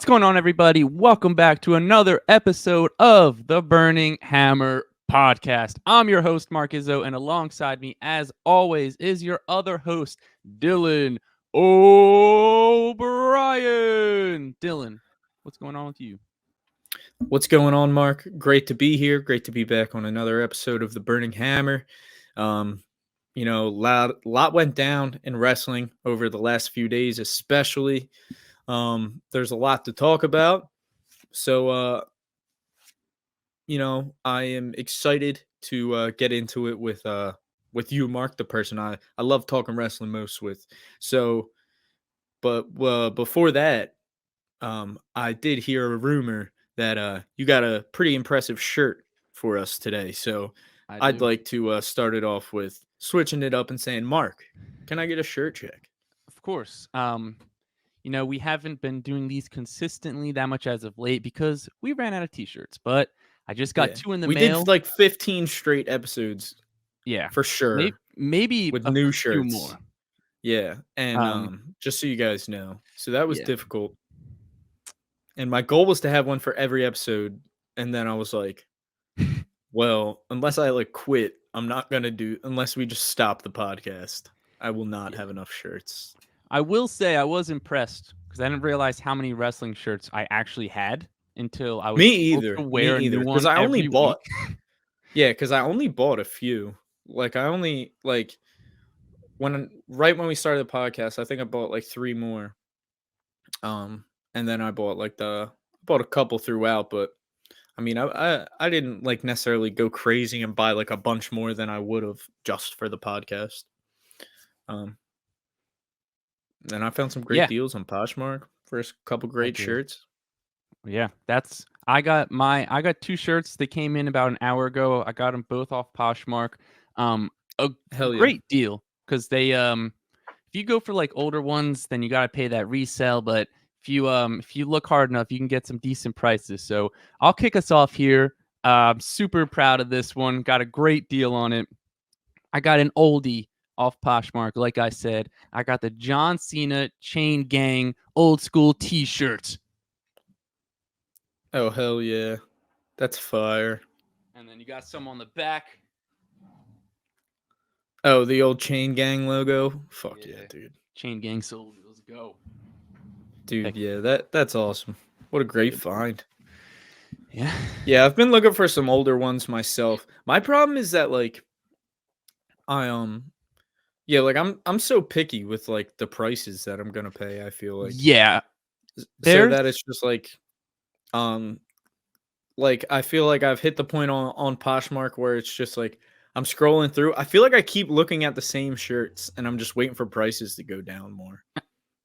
going on, everybody? Welcome back to another episode of the Burning Hammer podcast. I'm your host, Mark Izzo, and alongside me, as always, is your other host, Dillon O'Brien. Dillon, what's going on with you? What's going on, Mark? Great to be here. Great to be back on another episode of the Burning Hammer. Lot went down in wrestling over the last few days, especially. There's a lot to talk about. So, I am excited to get into it with you, Mark, the person I love talking wrestling most with. So, but before that, I did hear a rumor that you got a pretty impressive shirt for us today. So I'd like to start it off with switching it up and saying, Mark, can I get a shirt check? Of course. We haven't been doing these consistently that much as of late because we ran out of t-shirts, but I just got two in the mail. We did like 15 straight episodes. Yeah. For sure. Maybe with a new few shirts. more. Yeah. And just so you guys know. So that was difficult. And my goal was to have one for every episode. And then I was like, well, unless I quit, I'm not going to do, unless we just stop the podcast, I will not have enough shirts. I will say I was impressed because I didn't realize how many wrestling shirts I actually had until I was able to wear a new one because I only every bought. week. Yeah, because I only bought a few. Right when we started the podcast, I think I bought 3 more. And then I bought a couple throughout, but I mean, I didn't necessarily go crazy and buy a bunch more than I would have just for the podcast. And I found some great deals on Poshmark for a couple great shirts. Yeah, I got 2 shirts. They came in about an hour ago. I got them both off Poshmark. Great deal because they if you go for older ones, then you got to pay that resale, but if you look hard enough, you can get some decent prices. So I'll kick us off here. I'm super proud of this one. Got a great deal on it. I got an oldie off Poshmark. Like I said, I got the John Cena Chain Gang old school t-shirt. Oh, hell yeah. That's fire. And then you got some on the back. Oh, the old Chain Gang logo? Fuck yeah, dude. Chain Gang sold. Let's go. Dude, yeah, that's awesome. What a great find. Yeah. Yeah, I've been looking for some older ones myself. My problem is that I'm so picky with the prices that I'm gonna pay, I feel like. Yeah. So that it's just I feel like I've hit the point on Poshmark where it's just I'm scrolling through. I feel like I keep looking at the same shirts and I'm just waiting for prices to go down more.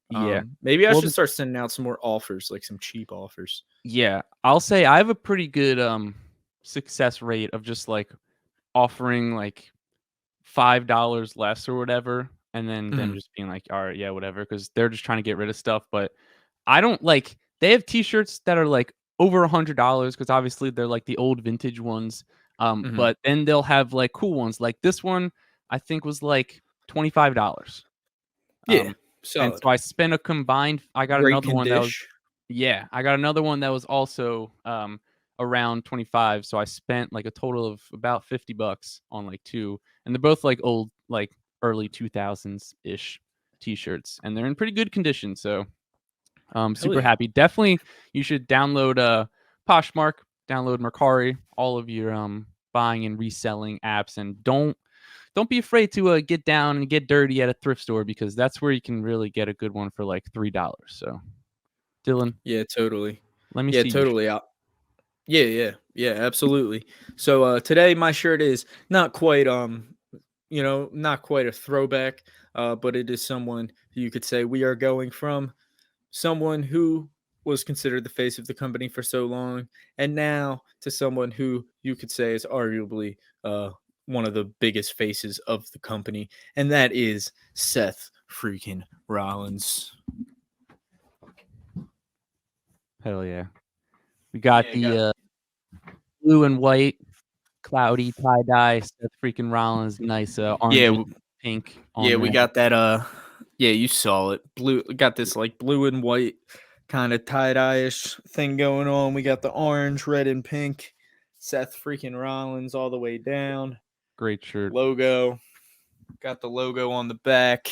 Yeah. Maybe I should start sending out some more offers, some cheap offers. Yeah. I'll say I have a pretty good success rate of just offering $5 less or whatever, and then them just being all right, yeah, whatever, because they're just trying to get rid of stuff. But I don't they have t-shirts that are over $100 because obviously they're the old vintage ones. But then they'll have cool ones. This one I think was $25. Yeah. And so I spent a combined. I got great another one that was. Yeah, I got another one that was also around 25. So I spent a total of about $50 on 2, and they're both old early 2000s ish t-shirts, and they're in pretty good condition. So I'm super happy. Definitely, you should download Poshmark, download Mercari, all of your buying and reselling apps, and don't be afraid to get down and get dirty at a thrift store because that's where you can really get a good one for $3. So, Dillon. Yeah, totally. Let me see. Totally. Yeah, absolutely. So today my shirt is not quite not quite a throwback, but it is someone who you could say we are going from someone who was considered the face of the company for so long, and now to someone who you could say is arguably one of the biggest faces of the company, and that is Seth freaking Rollins. Hell yeah. We got the blue and white cloudy tie-dye Seth freaking Rollins, nice orange pink. We got that. Yeah, you saw it. Blue. Got this blue and white kind of tie-dye-ish thing going on. We got the orange, red, and pink Seth freaking Rollins all the way down. Great shirt. Logo. Got the logo on the back.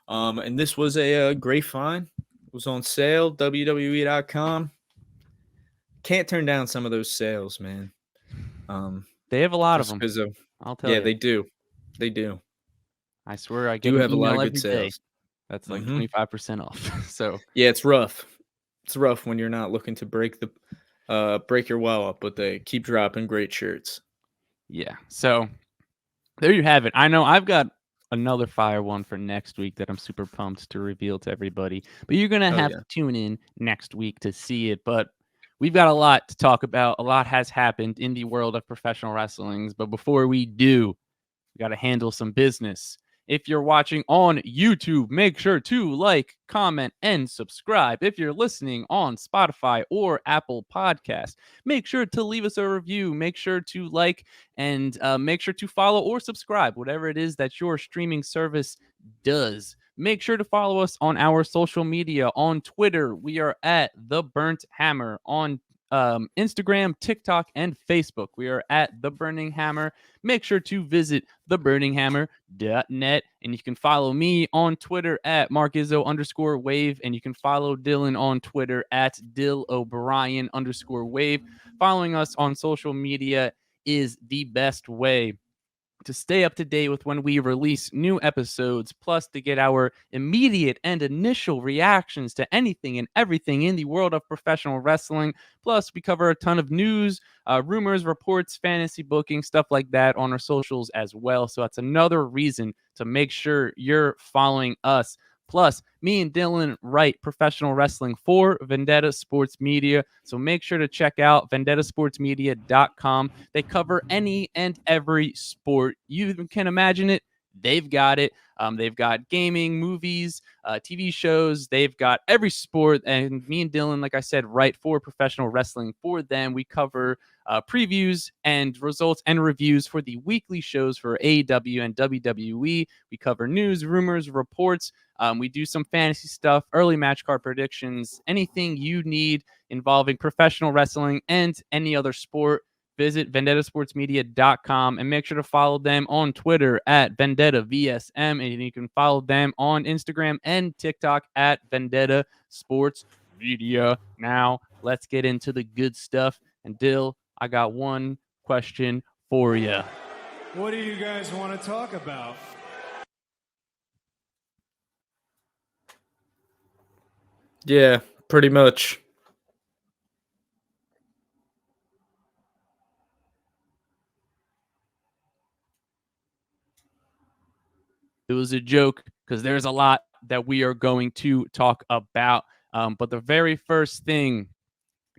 And this was a great find. It was on sale, WWE.com. Can't turn down some of those sales, man. They have a lot of them. I'll tell you. Yeah, they do. They do. I swear I get an have a lot email of good every day. sales. That's like 25% off. So yeah, it's rough. It's rough when you're not looking to break your wallet, but they keep dropping great shirts. Yeah. So there you have it. I know I've got another fire one for next week that I'm super pumped to reveal to everybody. But you're going to have to tune in next week to see it. But we've got a lot to talk about. A lot has happened in the world of professional wrestling. But before we do, we got to handle some business. If you're watching on YouTube, make sure to like, comment, and subscribe. If you're listening on Spotify or Apple Podcast, make sure to leave us a review. Make sure to like and make sure to follow or subscribe, whatever it is that your streaming service does. Make sure to follow us on our social media. On Twitter, we are at The Burnt Hammer. On Instagram, TikTok, and Facebook, we are at The Burning Hammer. Make sure to visit theburninghammer.net, and you can follow me on Twitter at @MarkIzzo_wave, and you can follow Dillon on Twitter at DillO'Brien_wave. Following us on social media is the best way to stay up to date with when we release new episodes, plus to get our immediate and initial reactions to anything and everything in the world of professional wrestling. Plus, we cover a ton of news, rumors, reports, fantasy booking, stuff like that on our socials as well. So that's another reason to make sure you're following us. Plus, me and Dillon write professional wrestling for Vendetta Sports Media. So make sure to check out vendettasportsmedia.com. They cover any and every sport you can imagine it. They've got it. They've got gaming, movies, TV shows. They've got every sport. And me and Dillon, like I said, write for professional wrestling for them. We cover previews and results and reviews for the weekly shows for AEW and WWE. We cover news, rumors, reports. We do some fantasy stuff, early match card predictions, anything you need involving professional wrestling and any other sport. Visit vendettasportsmedia.com and make sure to follow them on Twitter at VendettaVSM. And you can follow them on Instagram and TikTok at Vendetta Sports Media. Now, let's get into the good stuff. And Dill, I got one question for you. What do you guys want to talk about? Yeah, pretty much. It was a joke because there's a lot that we are going to talk about. But the very first thing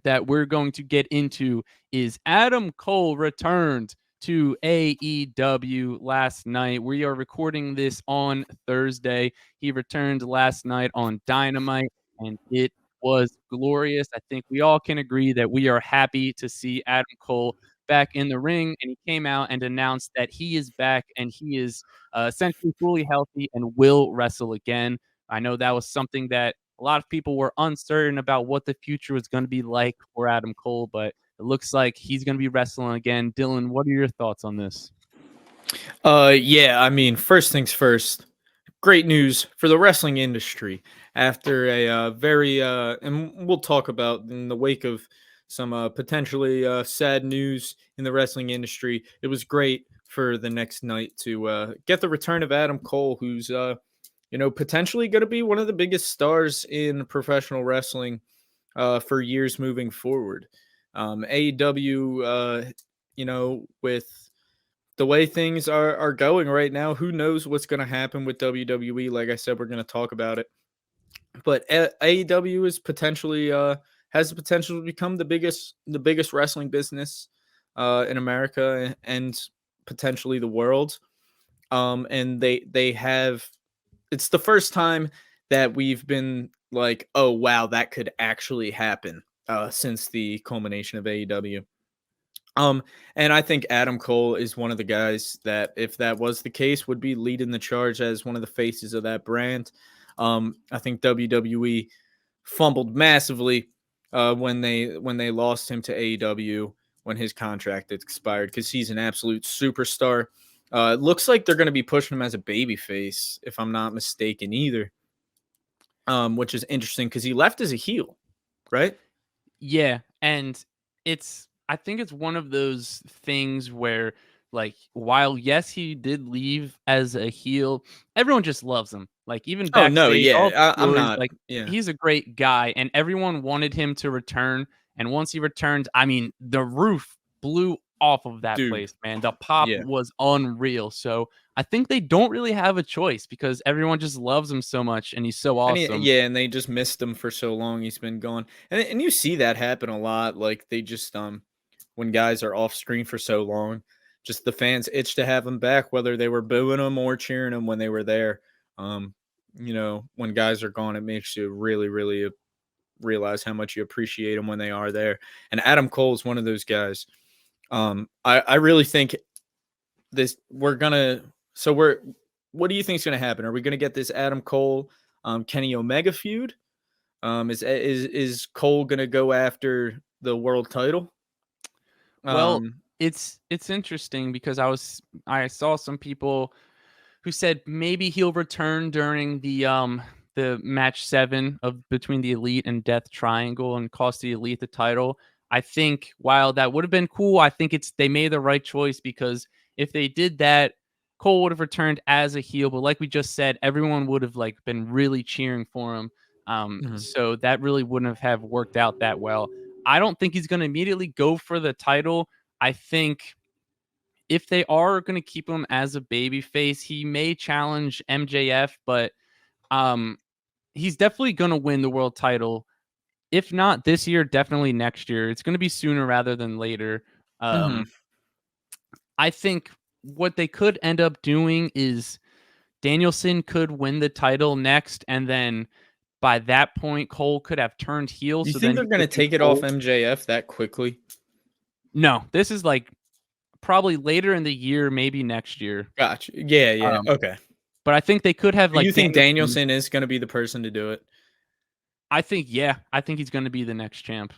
that we're going to get into is Adam Cole returned to AEW last night. We are recording this on Thursday. He returned last night on Dynamite, and it was glorious. I think we all can agree that we are happy to see Adam Cole back in the ring, and he came out and announced that he is back and he is essentially fully healthy and will wrestle again. I know that was something that a lot of people were uncertain about what the future was going to be like for Adam Cole, but it looks like he's going to be wrestling again. Dillon, what are your thoughts on this? Yeah, I mean, first things first, great news for the wrestling industry after a very, and we'll talk about in the wake of some potentially sad news in the wrestling industry. It was great for the next night to get the return of Adam Cole, who's, potentially going to be one of the biggest stars in professional wrestling for years moving forward. AEW, with the way things are going right now, who knows what's going to happen with WWE? Like I said, we're going to talk about it. But AEW is potentially has the potential to become the biggest wrestling business in America and potentially the world. And they have. It's the first time that we've been like, oh wow, that could actually happen since the culmination of AEW. And I think Adam Cole is one of the guys that, if that was the case, would be leading the charge as one of the faces of that brand. I think WWE fumbled massively when they lost him to AEW when his contract expired because he's an absolute superstar. It looks like they're going to be pushing him as a babyface, if I'm not mistaken, either. Which is interesting because he left as a heel, right? Yeah, and I think it's one of those things where, like, while yes, he did leave as a heel, everyone just loves him. Like, even Oh no, backstage, all yeah, the I'm stories, not. like, Yeah, he's a great guy, and everyone wanted him to return. And once he returned, I mean, the roof blew off of that dude. place, man. The pop Yeah, was unreal. So I think they don't really have a choice because everyone just loves him so much, and he's so awesome. and they just missed him for so long. He's been gone, and you see that happen a lot. Like they just when guys are off screen for so long, just the fans itch to have him back, whether they were booing him or cheering him when they were there. Um, when guys are gone, it makes you really, really realize how much you appreciate them when they are there. And Adam Cole is one of those guys. I really think this we're gonna. So we're. What do you think is gonna happen? Are we gonna get this Adam Cole, Kenny Omega feud? Is Cole gonna go after the world title? Well, Um, it's interesting because I saw some people who said maybe he'll return during the match 7 of between the Elite and Death Triangle and cost the Elite the title. I think while that would have been cool, I think they made the right choice because if they did that, Cole would have returned as a heel, but like we just said, everyone would have like been really cheering for him. mhm. So that really wouldn't have worked out that well. I don't think he's going to immediately go for the title. I think if they are going to keep him as a babyface, he may challenge MJF, but um, he's definitely going to win the world title. If not this year, definitely next year. It's going to be sooner rather than later. Mhm. Um, I think what they could end up doing is Danielson could win the title next, and then by that point, Cole could have turned heel. You So think then they're he gonna could do take it off Cole. MJF that quickly? No, this is like probably later in the year, maybe next year. Gotcha. Yeah, yeah. Um, Okay. but I think they could have You like think Danielson. Danielson is gonna be the person to do it? I think yeah, I think he's going to be the next champ.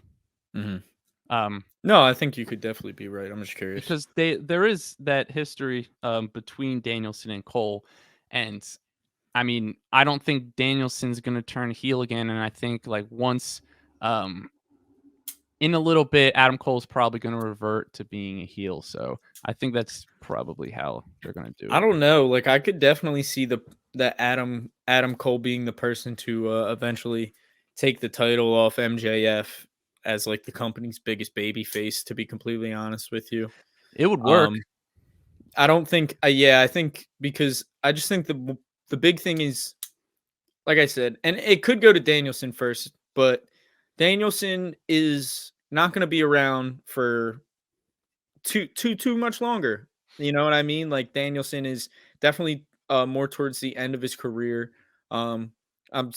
Mhm. Um, No, I think you could definitely be right. I'm just curious. because there is that history between Danielson and Cole, and I mean I don't think Danielson's going to turn heel again, and I think like once um in a little bit Adam Cole's probably going to revert to being a heel, so I think that's probably how they're going to do I it. don't know. Like I could definitely see the Adam Cole being the person to eventually take the title off MJF as like the company's biggest baby face. To be completely honest with you, It would work. um, I don't think. Yeah, I think because I just think the big thing is like I said, and it could go to Danielson first, but Danielson is not going to be around for too much longer. You know what I mean? Like Danielson is definitely more towards the end of his career. Um,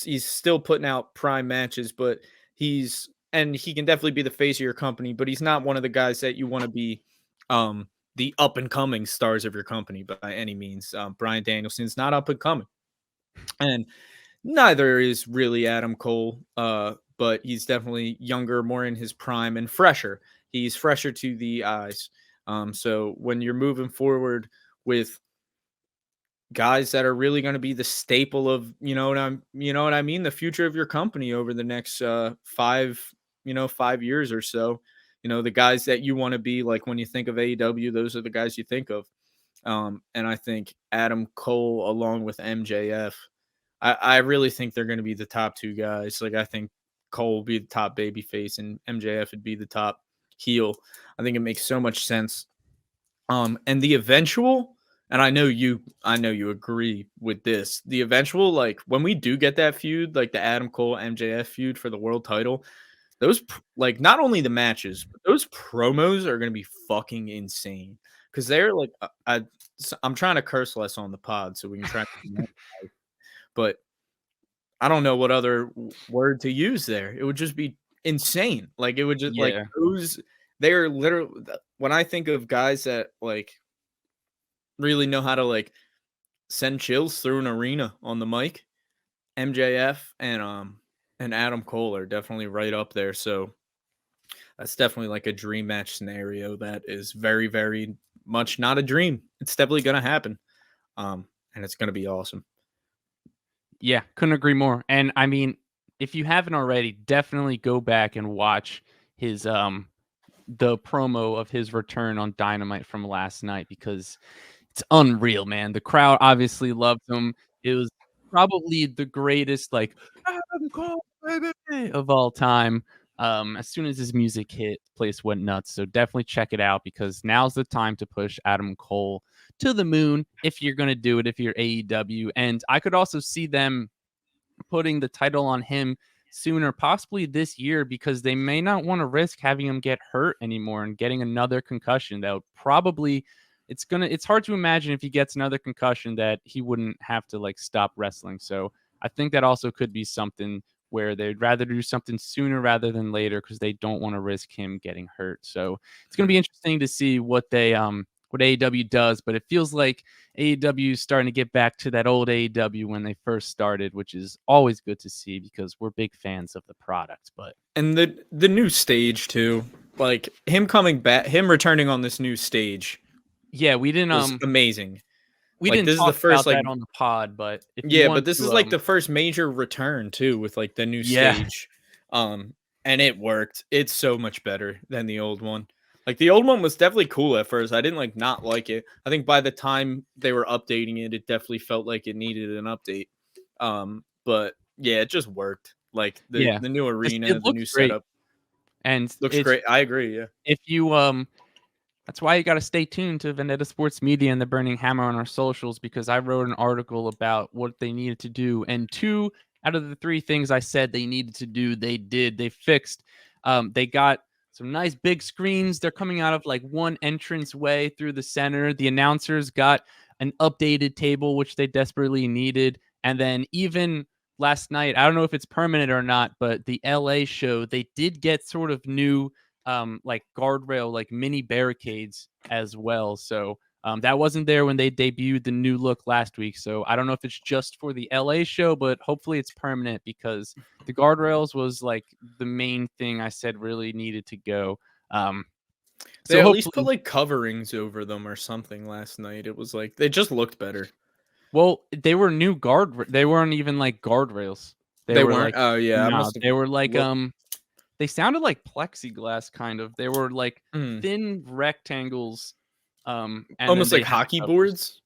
he's still putting out prime matches, but he can definitely be the face of your company, but he's not one of the guys that you want to be the up and coming stars of your company by any means. Brian Danielson's not up and coming. And neither is really Adam Cole, but he's definitely younger, more in his prime, and fresher. He's fresher to the eyes. So when you're moving forward with guys that are really going to be the staple of, you know what I mean, the future of your company over the next 5 years or so, the guys that you want to be like when you think of AEW, those are the guys you think of. And I think Adam Cole along with MJF. I really think they're going to be the top two guys. Like I think Cole will be the top baby face and MJF would be the top heel. I think it makes so much sense. And the eventual, and I know you agree with this. The eventual, like when we do get that feud, like the Adam Cole MJF feud for the world title, like not only the matches, but those promos are going to be fucking insane because they're like I'm trying to curse less on the pod so we can try to but I don't know what other word to use there. It would just be insane. Like, it would just like, Yeah. those they're literally when I think of guys that, like, really know how to, like, send chills through an arena on the mic, MJF and, and Adam Cole are definitely right up there. So that's definitely like a dream match scenario that is very, very much not a dream. It's definitely gonna happen. And it's gonna be awesome. Yeah, couldn't agree more. And I mean, if you haven't already, definitely go back and watch his the promo of his return on Dynamite from last night because it's unreal, man. The crowd obviously loved him. It was probably the greatest, like, "Adam Cole, baby," of all time. As soon as his music hit, the place went nuts. So definitely check it out because now's the time to push Adam Cole to the moon if you're gonna do it, if you're AEW. And I could also see them putting the title on him sooner, possibly this year, because they may not want to risk having him get hurt anymore and getting another concussion. That would probably it's hard to imagine if he gets another concussion that he wouldn't have to like stop wrestling. So I think that also could be something where they'd rather do something sooner rather than later because they don't want to risk him getting hurt. So it's going to be interesting to see what what AEW does, but it feels like AEW is starting to get back to that old AEW when they first started, which is always good to see because we're big fans of the product. But And the new stage too, like him coming back, him returning on this new stage yeah, was amazing. we Like didn't this is the talk first about like that on the pod, but if you yeah, but want this is to like the first major return too with like the new yeah, stage. And it worked. It's so much better than the old one. Like the old one was definitely cool at first. I didn't like not like it. I think by the time they were updating it, it definitely felt like it needed an update. But yeah, it just worked. Like yeah, the new it arena, the looks new great. setup And looks it's great. I agree, yeah. if you that's why you got to stay tuned to Vendetta Sports Media and the Burning Hammer on our socials because I wrote an article about what they needed to do. And 2 out of the 3 things I said they needed to do, they did. They fixed. They got some nice big screens. They're coming out of like one entrance way through the center. The announcers got an updated table, which they desperately needed. And then even last night, I don't know if it's permanent or not, but the LA show, they did get sort of new like guardrail, like mini barricades as well. So that wasn't there when they debuted the new look last week. So I don't know if it's just for the LA show, but hopefully it's permanent because the guardrails was like the main thing I said really needed to go. They So at least put hopefully, like coverings over them or something last night. It was like they just looked better. well, they were new they weren't even like guardrails. They They were weren't. like, Oh yeah, I no, must have they were like, looked. they sounded like plexiglass kind of. They were like Mm, thin rectangles. And then almost they like had hockey covers. boards.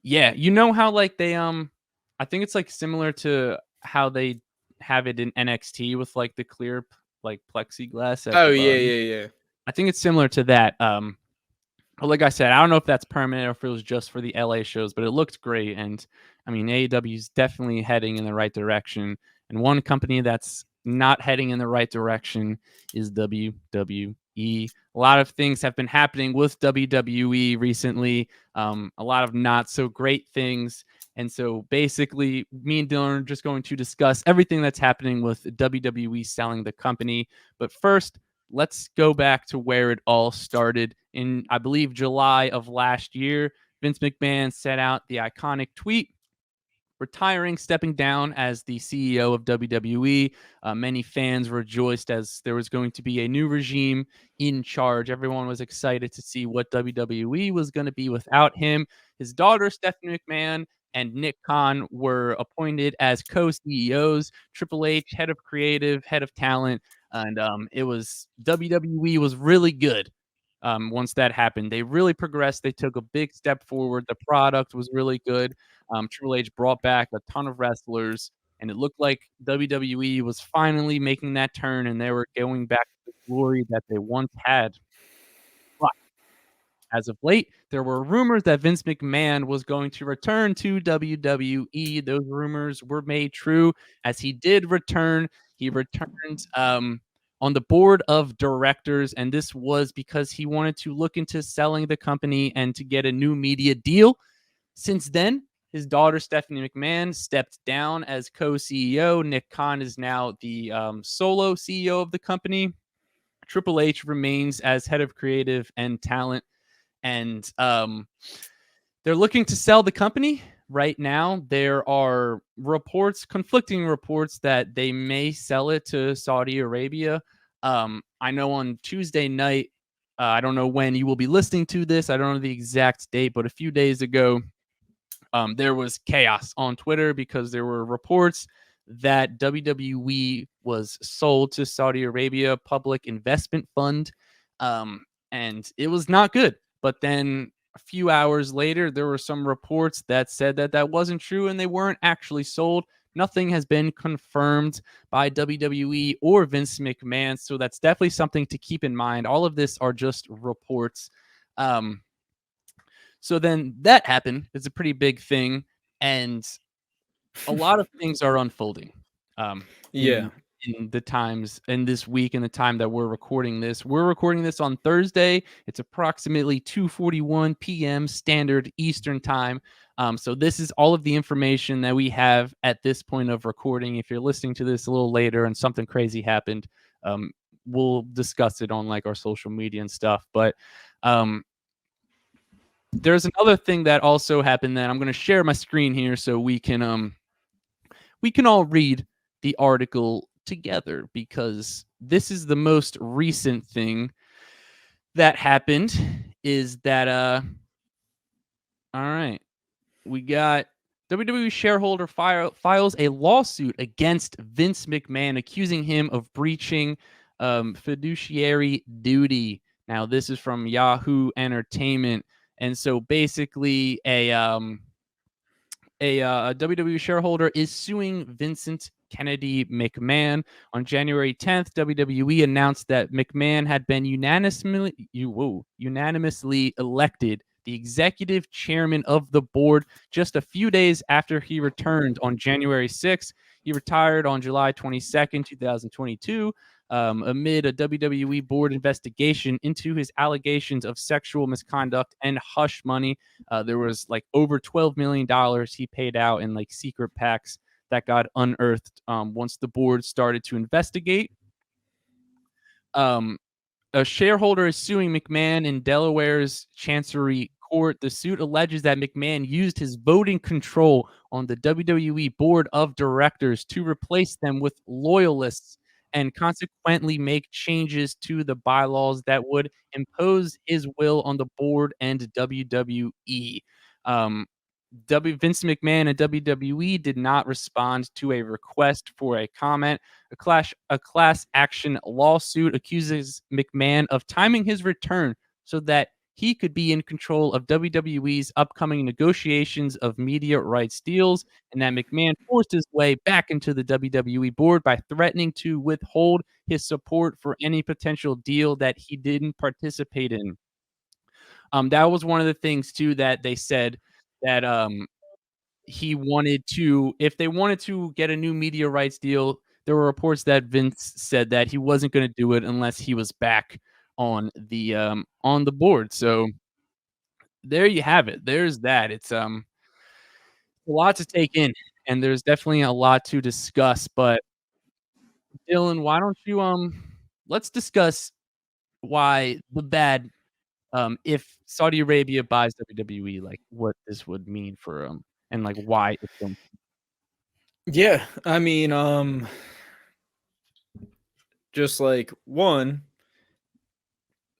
Yeah, you know how like they I think it's like similar to how they have it in NXT with like the clear like plexiglass at Oh the yeah, bottom. yeah, yeah. I think it's similar to that. But like I said, I don't know if that's permanent or if it was just for the LA shows, but it looked great. And I mean, AEW is definitely heading in the right direction. And one company that's not heading in the right direction is WWE. A lot of things have been happening with WWE recently, a lot of not so great things. And so basically, me and Dillon are just going to discuss everything that's happening with WWE selling the company. But first, let's go back to where it all started in, I believe, July of last year. Vince McMahon set out the iconic tweet retiring, stepping down as the CEO of WWE. Many fans rejoiced as there was going to be a new regime in charge. Everyone was excited to see what WWE was going to be without him. His daughter, Stephanie McMahon, and Nick Khan were appointed as co-CEOs. Triple H, head of creative, head of talent, and it was WWE was really good. Once that happened, they really progressed. They took a big step forward. The product was really good. Triple H brought back a ton of wrestlers, and it looked like WWE was finally making that turn, and they were going back to the glory that they once had. But as of late, there were rumors that Vince McMahon was going to return to WWE. Those rumors were made true as he did return. He returned on the board of directors, and this was because he wanted to look into selling the company and to get a new media deal. Since then, his daughter, Stephanie McMahon, stepped down as co CEO. Nick Khan is now the solo CEO of the company. Triple H remains as head of creative and talent. And they're looking to sell the company, right now there are conflicting reports that they may sell it to Saudi Arabia. I know on Tuesday night, I don't know when you will be listening to this. I don't know the exact date, but a few days ago, there was chaos on Twitter because there were reports that WWE was sold to Saudi Arabia Public Investment Fund, and it was not good. But then a few hours later, there were some reports that said that that wasn't true and they weren't actually sold. Nothing has been confirmed by WWE or Vince McMahon, so that's definitely something to keep in mind. All of this are just reports. So then that happened. It's a pretty big thing, and a lot of things are unfolding. Yeah. In the times in this week and the time that we're recording this. We're recording this on Thursday. It's approximately 2:41 p.m. Standard Eastern Time. So this is all of the information that we have at this point of recording. If you're listening to this a little later and something crazy happened, we'll discuss it on like our social media and stuff. But there's another thing that also happened that I'm going to share my screen here so we can all read the article together, because this is the most recent thing that happened. Is that all right, we got WWE shareholder files a lawsuit against Vince McMahon accusing him of breaching fiduciary duty. Now this is from Yahoo Entertainment. And so basically a WWE shareholder is suing Vincent Kennedy McMahon. On January 10th, WWE announced that McMahon had been unanimously elected the executive chairman of the board just a few days after he returned on January 6th. He retired on July 22nd, 2022, amid a WWE board investigation into his allegations of sexual misconduct and hush money. There was like over $12 million he paid out in like secret PACs that got unearthed once the board started to investigate. A shareholder is suing McMahon in Delaware's Chancery Court. The suit alleges that McMahon used his voting control on the WWE board of directors to replace them with loyalists and consequently make changes to the bylaws that would impose his will on the board and WWE. Vince McMahon and WWE did not respond to a request for a comment. A class action lawsuit accuses McMahon of timing his return so that he could be in control of WWE's upcoming negotiations of media rights deals, and that McMahon forced his way back into the WWE board by threatening to withhold his support for any potential deal that he didn't participate in. That was one of the things too that they said that he wanted to, if they wanted to get a new media rights deal, there were reports that Vince said that he wasn't going to do it unless he was back on the board. So there you have it. There's that. It's a lot to take in, and there's definitely a lot to discuss. But Dylan, why don't you let's discuss why the bad, if Saudi Arabia buys WWE, like what this would mean for and like why it's so. Yeah, I mean, just like one,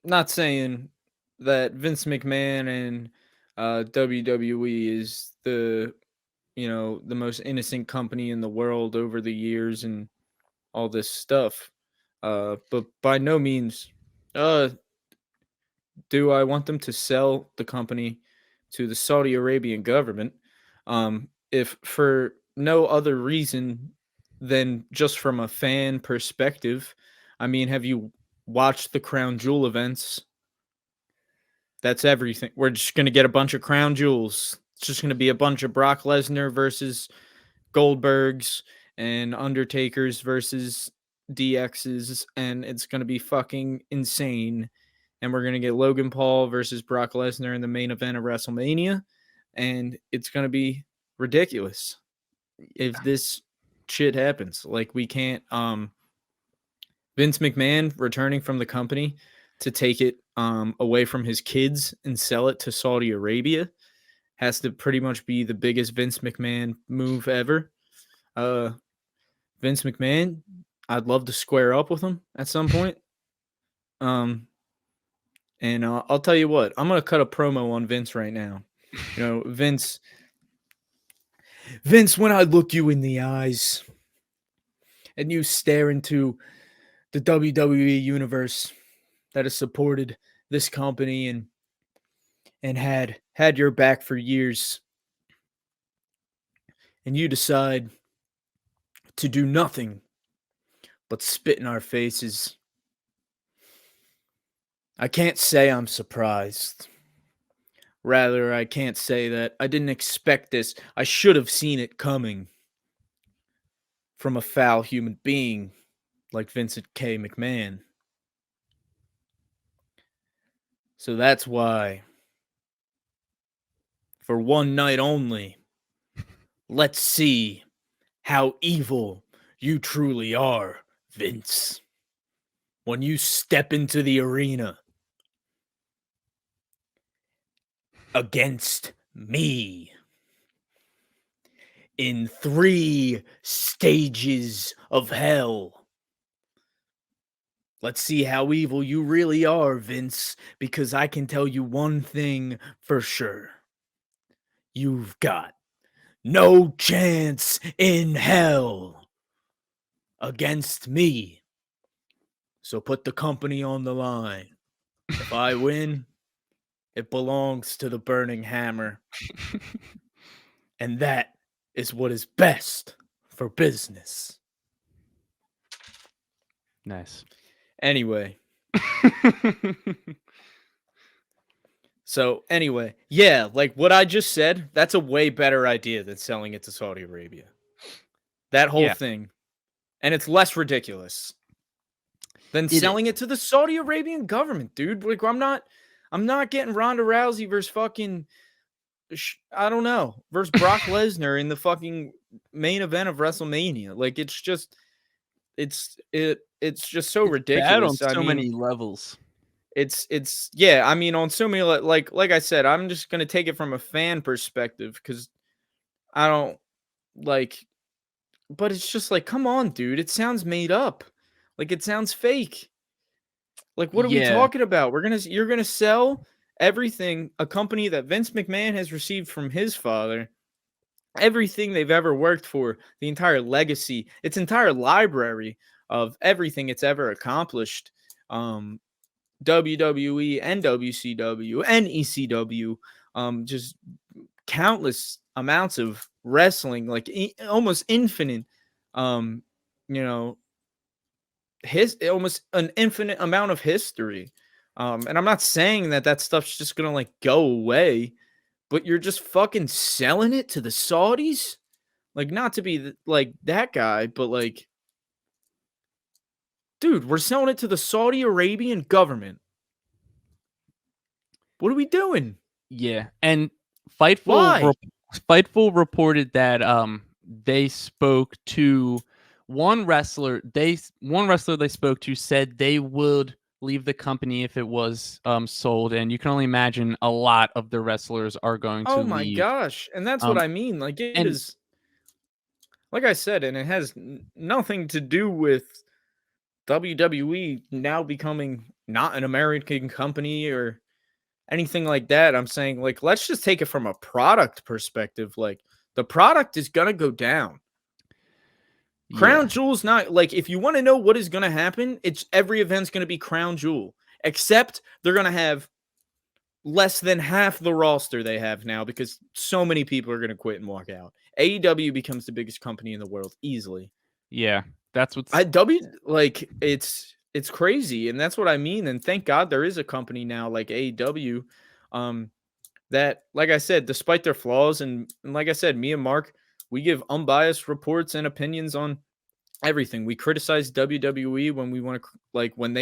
not saying that Vince McMahon and WWE is the the most innocent company in the world over the years and all this stuff. But by no means do I want them to sell the company to the Saudi Arabian government. If for no other reason than just from a fan perspective. I mean, have you watched the Crown Jewel events? That's everything. We're just going to get a bunch of crown jewels. It's just going to be a bunch of Brock Lesnar versus Goldbergs and Undertakers versus DXs, and it's going to be fucking insane. And we're going to get Logan Paul versus Brock Lesnar in the main event of WrestleMania, and it's going to be ridiculous if this shit happens. Like, we can't Vince McMahon returning from the company to take it away from his kids and sell it to Saudi Arabia has to pretty much be the biggest Vince McMahon move ever. Vince McMahon, I'd love to square up with him at some point. And I'll tell you what, I'm gonna cut a promo on Vince right now. You know, Vince, when I look you in the eyes and you stare into the WWE universe that has supported this company and had your back for years, and you decide to do nothing but spit in our faces, I can't say I'm surprised. Rather, I can't say that I didn't expect this. I should have seen it coming from a foul human being like Vincent K. McMahon. So that's why, for one night only, let's see how evil you truly are, Vince. When you step into the arena against me in 3 stages of hell. Let's see how evil you really are, Vince, because I can tell you one thing for sure. You've got no chance in hell against me. So put the company on the line. If I win, it belongs to the burning hammer. And that is what is best for business. Nice. Anyway. So, anyway. Yeah, like what I just said, that's a way better idea than selling it to Saudi Arabia. That whole thing. And it's less ridiculous than selling it to the Saudi Arabian government, dude. Like, I'm not getting Ronda Rousey versus fucking, I don't know, versus Brock Lesnar in the fucking main event of WrestleMania. Like, it's just just so ridiculous. Bad on so many levels. It's yeah, I mean, on so many, like I said, I'm just gonna take it from a fan perspective because I don't like, but it's just like, come on, dude, it sounds made up. Like, it sounds fake. Like, what are we talking about? You're gonna sell everything, a company that Vince McMahon has received from his father, everything they've ever worked for, the entire legacy, its entire library of everything it's ever accomplished. WWE and WCW and ECW, just countless amounts of wrestling, like almost infinite, you know, almost an infinite amount of history. And I'm not saying that stuff's just gonna like go away, but you're just fucking selling it to the Saudis. Like, not to be like that guy, but like, dude, we're selling it to the Saudi Arabian government. What are we doing? Yeah, and Fightful reported that they spoke to one wrestler. One wrestler they spoke to said they would leave the company if it was sold, and you can only imagine a lot of the wrestlers are going to leave. Oh my gosh, and that's what I mean. Like, it is, like I said, and it has nothing to do with WWE now becoming not an American company or anything like that. I'm saying, like, let's just take it from a product perspective. Like, the product is gonna go down. Crown Jewel's not, like, if you want to know what is gonna happen, it's every event's gonna be Crown Jewel, except they're gonna have less than half the roster they have now because so many people are gonna quit and walk out. AEW becomes the biggest company in the world easily. Yeah, that's what's like, it's crazy, and that's what I mean. And thank God there is a company now like AEW, that, like I said, despite their flaws, and like I said, me and Mark, we give unbiased reports and opinions on everything. We criticize WWE when we want to, like, when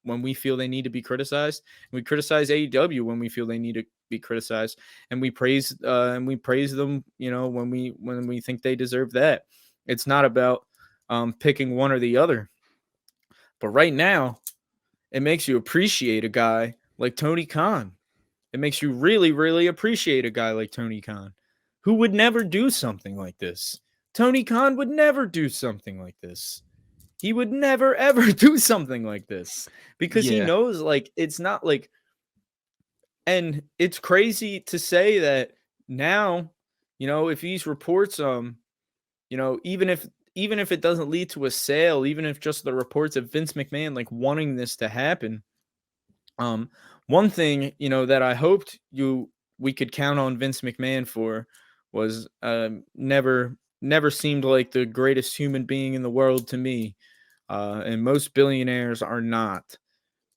we feel they need to be criticized. We criticize AEW when we feel they need to be criticized, and we praise them, you know, when we think they deserve that. It's not about picking one or the other. But right now, it makes you appreciate a guy like Tony Khan. It makes you really, really appreciate a guy like Tony Khan, who would never do something like this. Tony Khan would never do something like this. He would never, ever do something like this because he Yeah. knows, like, it's not like, and it's crazy to say that now, if these reports, even if it doesn't lead to a sale, even if just the reports of Vince McMahon like wanting this to happen, one thing that I hoped we could count on Vince McMahon for was never seemed like the greatest human being in the world to me, and most billionaires are not,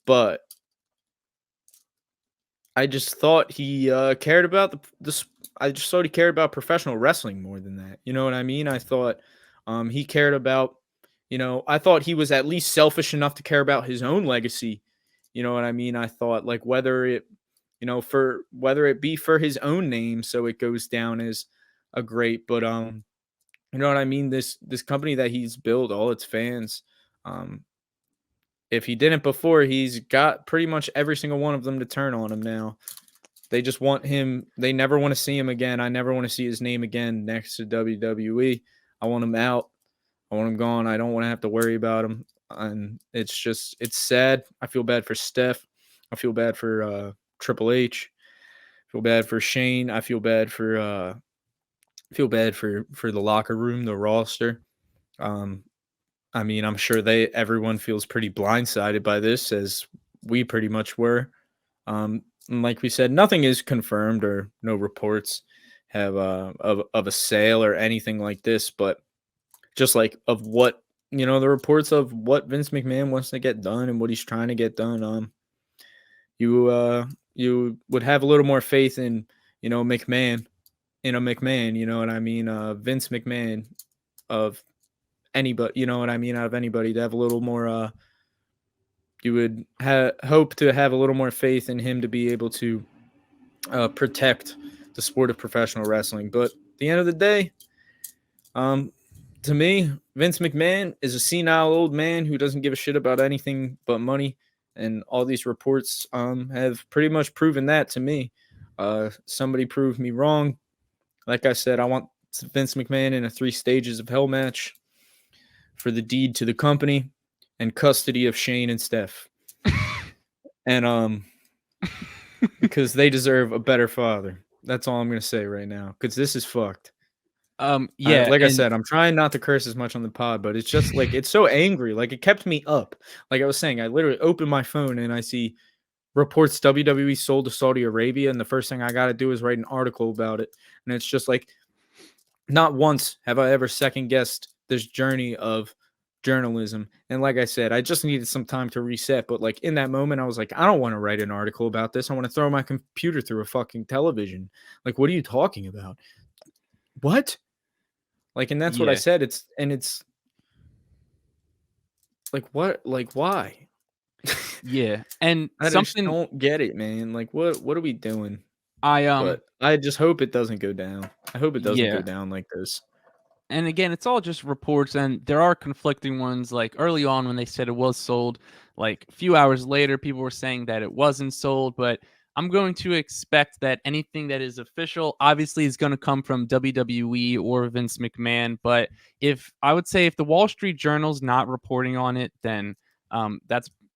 but I just thought he cared about the. I just thought he cared about professional wrestling more than that. You know what I mean? I thought he cared about. I thought he was at least selfish enough to care about his own legacy. You know what I mean? I thought like whether it be for his own name, so it goes down as a great. But you know what I mean? This company that he's built, all its fans. If he didn't before, he's got pretty much every single one of them to turn on him now. They just want him. They never want to see him again. I never want to see his name again next to WWE. I want him out. I want him gone. I don't want to have to worry about him. And it's sad. I feel bad for Steph. I feel bad for Triple H. I feel bad for Shane. I feel bad for the locker room, the roster. I mean, I'm sure everyone feels pretty blindsided by this, as we pretty much were. And like we said, nothing is confirmed, or no reports have of a sale or anything like this. But just like of what the reports of what Vince McMahon wants to get done and what he's trying to get done, you would have a little more faith in McMahon, you know what I mean, Vince McMahon, of anybody, you know what I mean, out of anybody, to have a little more you would hope to have a little more faith in him to be able to protect the sport of professional wrestling. But at the end of the day, to me, Vince McMahon is a senile old man who doesn't give a shit about anything but money, and all these reports have pretty much proven that to me. Somebody proved me wrong. Like I said, I want Vince McMahon in a 3 stages of hell match for the deed to the company and custody of Shane and Steph. And because they deserve a better father. That's all I'm going to say right now, because this is fucked. Yeah, like I said, I'm trying not to curse as much on the pod, but it's just like, it's so angry. Like, it kept me up. Like I was saying, I literally opened my phone and I see reports WWE sold to Saudi Arabia, and the first thing I got to do is write an article about it. And it's just like, not once have I ever second guessed this journey of journalism. And like I said, I just needed some time to reset. But like in that moment, I was like, I don't want to write an article about this. I want to throw my computer through a fucking television. Like, what are you talking about? What? Like, and that's what I said. It's like, what? Like, why? Yeah. And I something, just don't get it, man. Like, what are we doing? but I just hope it doesn't go down. I hope it doesn't Yeah. go down like this. And again, it's all just reports, and there are conflicting ones. Like early on when they said it was sold, like a few hours later, people were saying that it wasn't sold. But I'm going to expect that anything that is official obviously is going to come from WWE or Vince McMahon. But if the Wall Street Journal's not reporting on it, then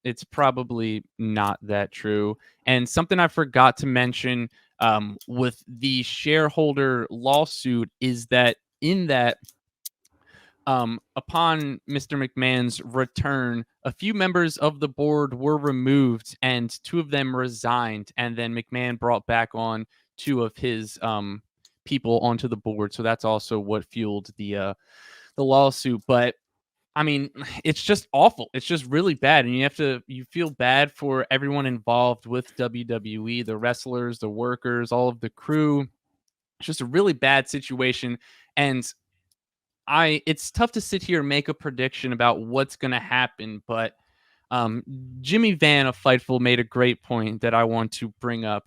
it's probably not that true. And something I forgot to mention with the shareholder lawsuit is that upon Mr. McMahon's return, a few members of the board were removed and 2 of them resigned. And then McMahon brought back on 2 of his people onto the board. So that's also what fueled the lawsuit. But I mean, it's just awful. It's just really bad. And you feel bad for everyone involved with WWE, the wrestlers, the workers, all of the crew. It's just a really bad situation. And it's tough to sit here and make a prediction about what's going to happen, but Jimmy Van of Fightful made a great point that I want to bring up.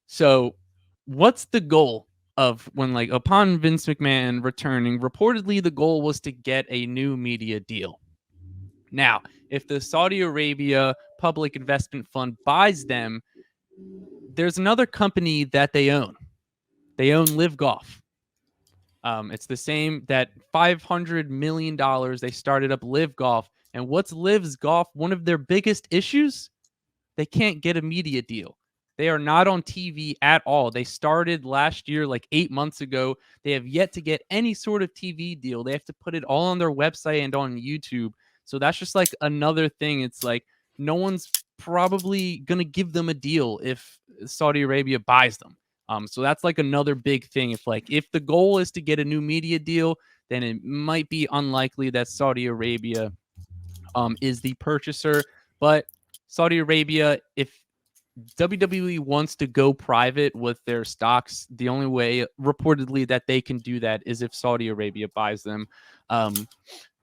So, what's the goal of when, like, upon Vince McMahon returning? Reportedly, the goal was to get a new media deal. Now, if the Saudi Arabia Public Investment Fund buys them, there's another company that they own. They own Live Golf. It's the same that $500 million they started up Live Golf. And what's Live's Golf? One of their biggest issues? They can't get a media deal. They are not on TV at all. They started last year, like 8 months ago. They have yet to get any sort of TV deal. They have to put it all on their website and on YouTube. So that's just like another thing. It's like no one's probably going to give them a deal if Saudi Arabia buys them. So that's like another big thing. If the goal is to get a new media deal, then it might be unlikely that Saudi Arabia is the purchaser. But Saudi Arabia, if WWE wants to go private with their stocks, the only way reportedly that they can do that is if Saudi Arabia buys them.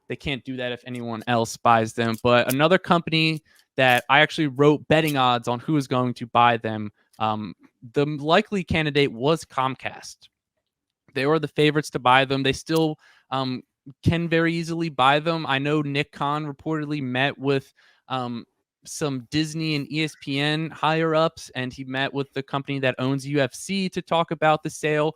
They can't do that if anyone else buys them. But another company that I actually wrote betting odds on who is going to buy them, the likely candidate was Comcast. They were the favorites to buy them. They still can very easily buy them. I know Nick Khan reportedly met with some Disney and ESPN higher ups, and he met with the company that owns UFC to talk about the sale.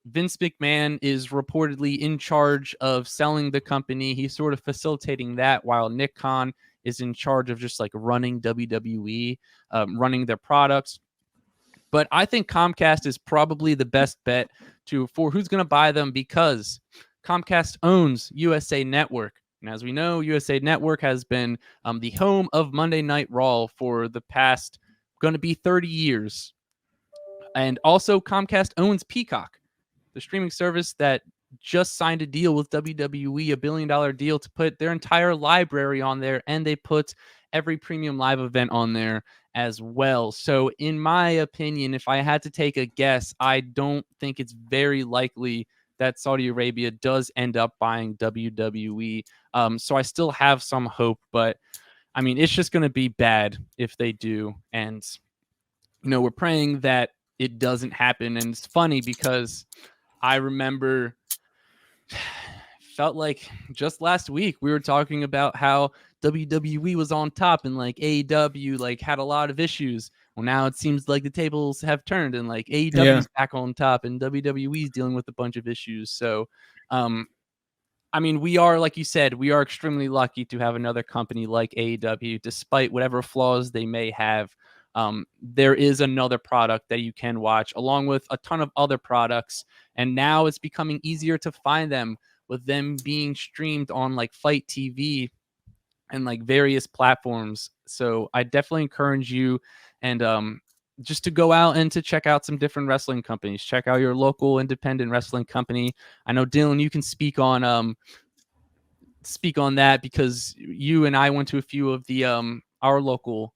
Vince McMahon is reportedly in charge of selling the company. He's sort of facilitating that, while Nick Khan is in charge of just like running WWE, running their products. But I think Comcast is probably the best bet for who's going to buy them, because Comcast owns USA Network. And as we know, USA Network has been the home of Monday Night Raw for the past going to be 30 years. And also Comcast owns Peacock, the streaming service that just signed a deal with WWE, $1 billion deal to put their entire library on there. And they put every premium live event on there as well. So in my opinion, if I had to take a guess, I don't think it's very likely that Saudi Arabia does end up buying WWE. So I still have some hope, but I mean, it's just going to be bad if they do. And, we're praying that it doesn't happen. And it's funny because I remember felt like just last week we were talking about how WWE was on top and like AEW like had a lot of issues. Well, now it seems like the tables have turned and like AEW is back on top and WWE is dealing with a bunch of issues. So, I mean, we are, like you said, we are extremely lucky to have another company like AEW, despite whatever flaws they may have. There is another product that you can watch along with a ton of other products. And now it's becoming easier to find them with them being streamed on like Fight TV and like various platforms. So I definitely encourage you and just to go out and to check out some different wrestling companies. Check out your local independent wrestling company. I know, Dillon, you can speak on that because you and I went to a few of the our local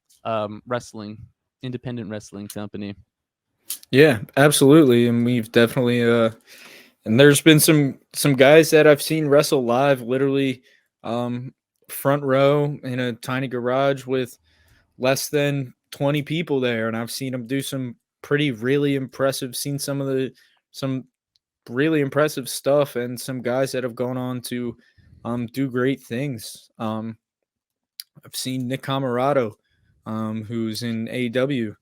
independent wrestling company. Yeah, absolutely. And we've definitely and there's been some guys that I've seen wrestle live, literally front row in a tiny garage with less than 20 people there, and I've seen them do some really impressive, some really impressive stuff, and some guys that have gone on to do great things. I've seen Nick Camarado, who's in AEW.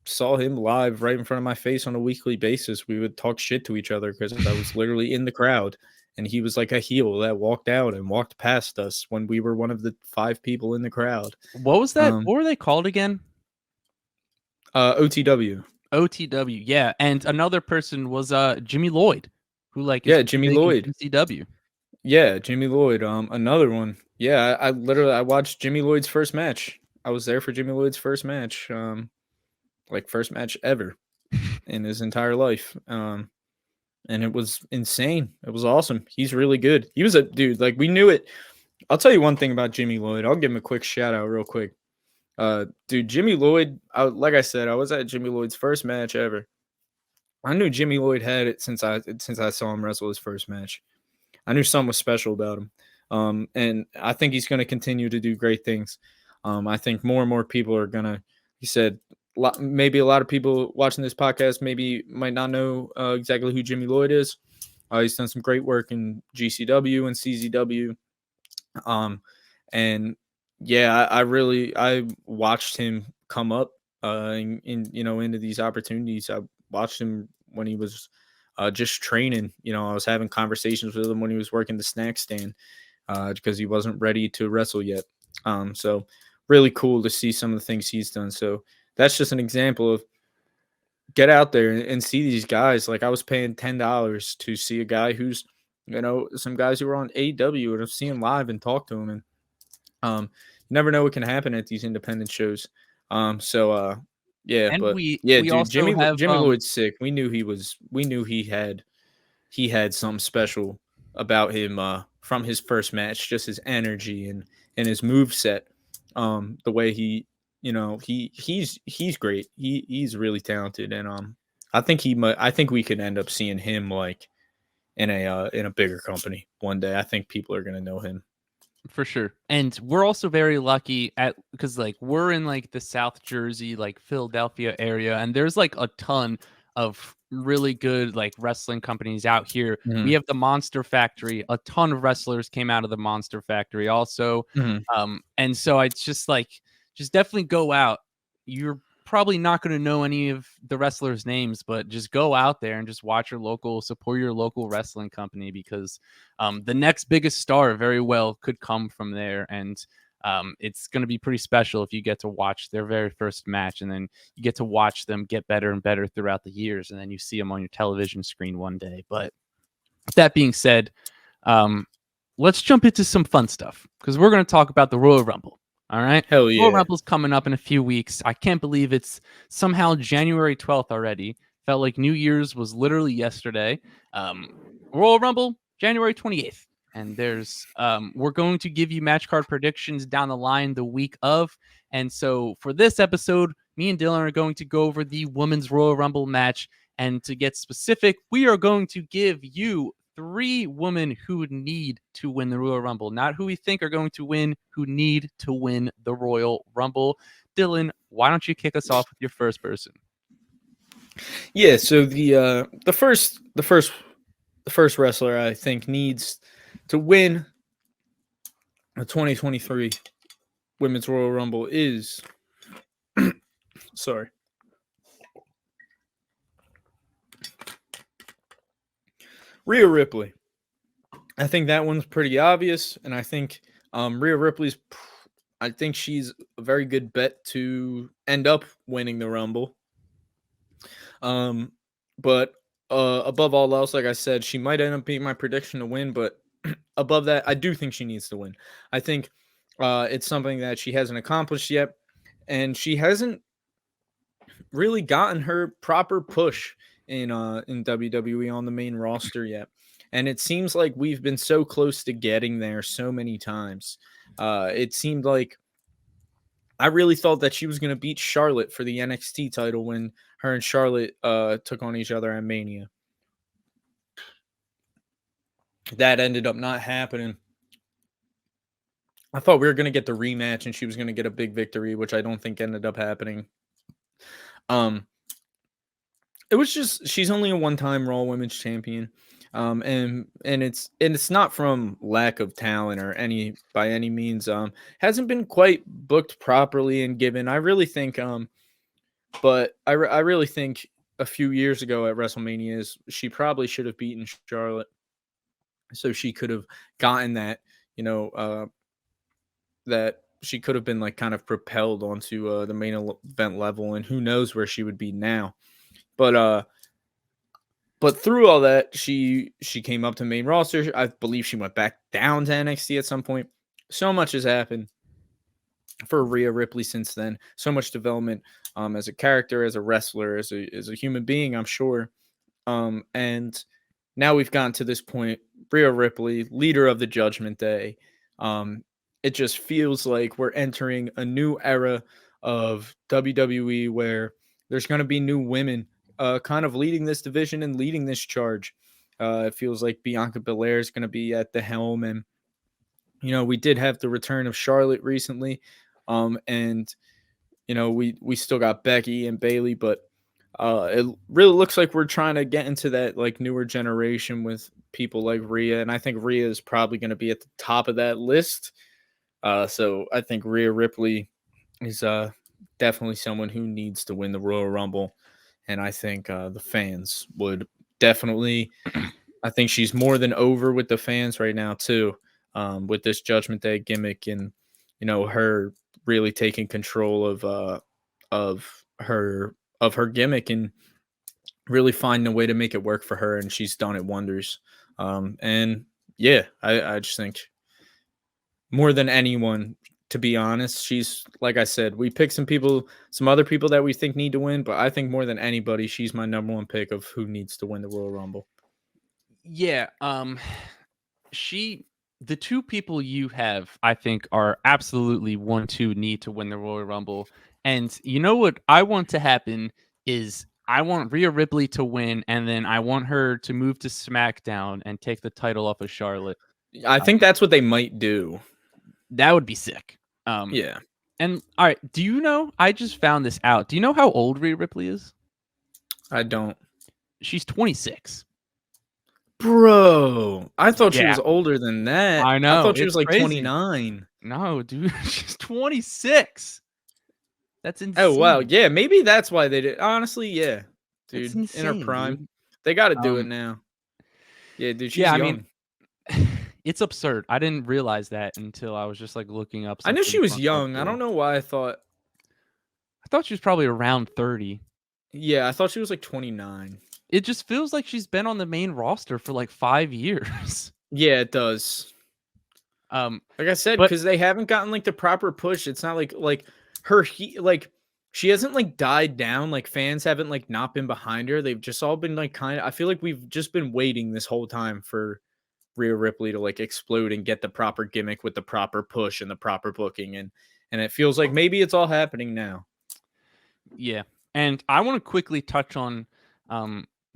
Saw him live right in front of my face on a weekly basis. We would talk shit to each other because I was literally in the crowd, and he was like a heel that walked out and walked past us when we were one of the 5 people in the crowd. What was that? What were they called again? OTW. OTW, yeah. And another person was Jimmy Lloyd, who like Jimmy Lloyd. CW. Yeah, Jimmy Lloyd. Another one. Yeah, I watched Jimmy Lloyd's first match. I was there for Jimmy Lloyd's first match. Like first match ever in his entire life. And it was insane. It was awesome. He's really good. He was a dude, like we knew it. I'll tell you one thing about Jimmy Lloyd. I'll give him a quick shout out real quick. Dude, Jimmy Lloyd, like I said, I was at Jimmy Lloyd's first match ever. I knew Jimmy Lloyd had it since I saw him wrestle his first match. I knew something was special about him. And I think he's going to continue to do great things. I think more and more people are going to, he said, maybe a lot of people watching this podcast maybe might not know exactly who Jimmy Lloyd is. He's done some great work in GCW and CZW. And yeah, I watched him come up into these opportunities. I watched him when he was just training. I was having conversations with him when he was working the snack stand because he wasn't ready to wrestle yet. So really cool to see some of the things he's done. So that's just an example of get out there and see these guys. Like I was paying $10 to see a guy who's, some guys who were on AEW and I've seen him live and talk to him. And you never know what can happen at these independent shows. Yeah, And but we yeah, we dude, also have Jimmy Lloyd's sick. We knew he had something special about him from his first match, just his energy and his move set. The way he's great. He's really talented, and I think we could end up seeing him like in a bigger company one day. I think people are gonna know him. For sure. And we're also very lucky because like we're in like the South Jersey, like Philadelphia area, and there's like a ton of really good like wrestling companies out here. We Mhm. have the Monster Factory. A ton of wrestlers came out of the Monster Factory also. Mhm. And so it's just like just definitely go out. You're probably not going to know any of the wrestlers' names, but just go out there and just support your local wrestling company because the next biggest star very well could come from there. And it's going to be pretty special if you get to watch their very first match and then you get to watch them get better and better throughout the years. And then you see them on your television screen one day. But that being said, let's jump into some fun stuff because we're going to talk about the Royal Rumble. All right. Hell Royal yeah. Rumble's coming up in a few weeks. I can't believe it's somehow January 12th already. Felt like New Year's was literally yesterday. Royal Rumble, January 28th. And we're going to give you match card predictions down the line the week of. And so for this episode, me and Dillon are going to go over the Women's Royal Rumble match. And to get specific, we are going to give you 3 women who need to win the Royal Rumble, not who we think are going to win, who need to win the Royal Rumble. Dillon, why don't you kick us off with your first person? Yeah, so the first wrestler I think needs to win the 2023 Women's Royal Rumble is sorry. Rhea Ripley. I think that one's pretty obvious, and I think Rhea Ripley's. I think she's a very good bet to end up winning the Rumble. But above all else, like I said, she might end up being my prediction to win. But above that, I do think she needs to win. I think it's something that she hasn't accomplished yet, and she hasn't really gotten her proper push in WWE on the main roster yet. And it seems like we've been so close to getting there so many times. It seemed like I really thought that she was going to beat Charlotte for the NXT title when her and Charlotte took on each other at Mania. That ended up not happening. I thought we were going to get the rematch and she was going to get a big victory, which I don't think ended up happening. It was just she's only a one-time Raw Women's Champion. And it's not from lack of talent or by any means. Hasn't been quite booked properly and given. I really think but I really think a few years ago at WrestleMania she probably should have beaten Charlotte, so she could have gotten that, that she could have been like kind of propelled onto the main event level, and who knows where she would be now. But through all that, she came up to main roster. I believe she went back down to NXT at some point. So much has happened for Rhea Ripley since then. So much development as a character, as a wrestler, as a human being, I'm sure. And now we've gotten to this point. Rhea Ripley, leader of the Judgment Day. It just feels like we're entering a new era of WWE where there's going to be new women kind of leading this division and leading this charge. It feels like Bianca Belair is going to be at the helm, and we did have the return of Charlotte recently, and we still got Becky and Bayley, but it really looks like we're trying to get into that like newer generation with people like Rhea, and I think Rhea is probably going to be at the top of that list. So I think Rhea Ripley is definitely someone who needs to win the Royal Rumble, and I think the fans would definitely. I think she's more than over with the fans right now too, with this Judgment Day gimmick and her really taking control of her gimmick and really finding a way to make it work for her, and she's done it wonders. And yeah, I just think more than anyone, to be honest, she's like I said, we picked some other people that we think need to win, but I think more than anybody, she's my number one pick of who needs to win the Royal Rumble. Yeah, the two people you have, I think, are absolutely 1-2 need to win the Royal Rumble. And you know what I want to happen is I want Rhea Ripley to win, and then I want her to move to SmackDown and take the title off of Charlotte. I think that's what they might do. That would be sick. Yeah. And all right, do you know? I just found this out. Do you know how old Rhea Ripley is? I don't. She's 26. Bro, I thought she Yeah. was older than that. I know. I thought she it's was like crazy. 29. No, dude, she's 26. That's insane. Oh, wow. Yeah, maybe that's why they did. Honestly, yeah. That's Dude, in her insane, prime. dude. They got to do it now. Yeah, dude, she's Yeah, I young. mean, it's absurd. I didn't realize that until I was just like looking up. I knew she was something young. I from don't know why I thought. I thought she was probably around 30. Yeah, I thought she was like 29. It just feels like she's been on the main roster for like 5 years. Yeah, it does. Like I said, but- because they haven't gotten like the proper push. It's not like her she hasn't like died down. Like fans haven't like not been behind her. They've just all been like kind of. I feel like we've just been waiting this whole time for Rhea Ripley to like explode and get the proper gimmick with the proper push and the proper booking, and it feels like maybe it's all happening now. Yeah, and I want to quickly touch on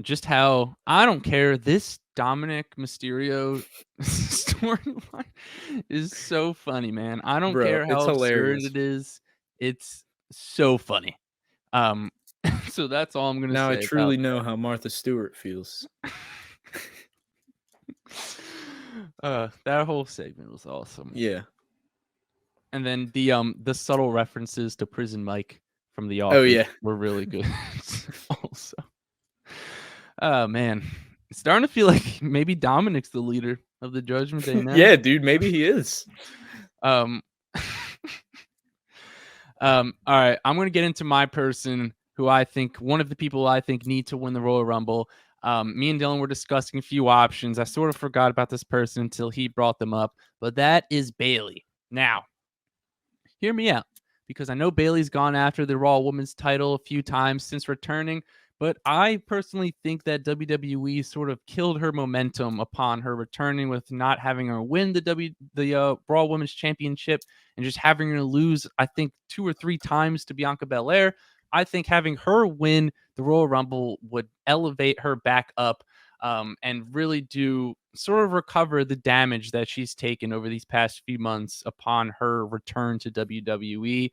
just how I don't care. This Dominic Mysterio storyline is so funny, man. I don't Bro, care how it's absurd hilarious. it is. It's so funny. So that's all I'm gonna Now say. I truly about know how Martha Stewart feels. that whole segment was awesome. Yeah. And then the subtle references to Prison Mike from The Office Oh yeah. were really good. Also, oh man, it's starting to feel like maybe Dominic's the leader of the Judgment Day now. Yeah, dude, maybe he is. All right, I'm gonna get into my person who I think one of the people I think need to win the Royal Rumble. Me and Dillon were discussing a few options. I sort of forgot about this person until he brought them up, but that is Bayley. Now, hear me out, because I know Bayley's gone after the Raw Women's title a few times since returning, but I personally think that WWE sort of killed her momentum upon her returning with not having her win the Raw Women's Championship and just having her lose, I think, 2 or 3 times to Bianca Belair. I think having her win the Royal Rumble would elevate her back up and really do sort of recover the damage that she's taken over these past few months upon her return to WWE.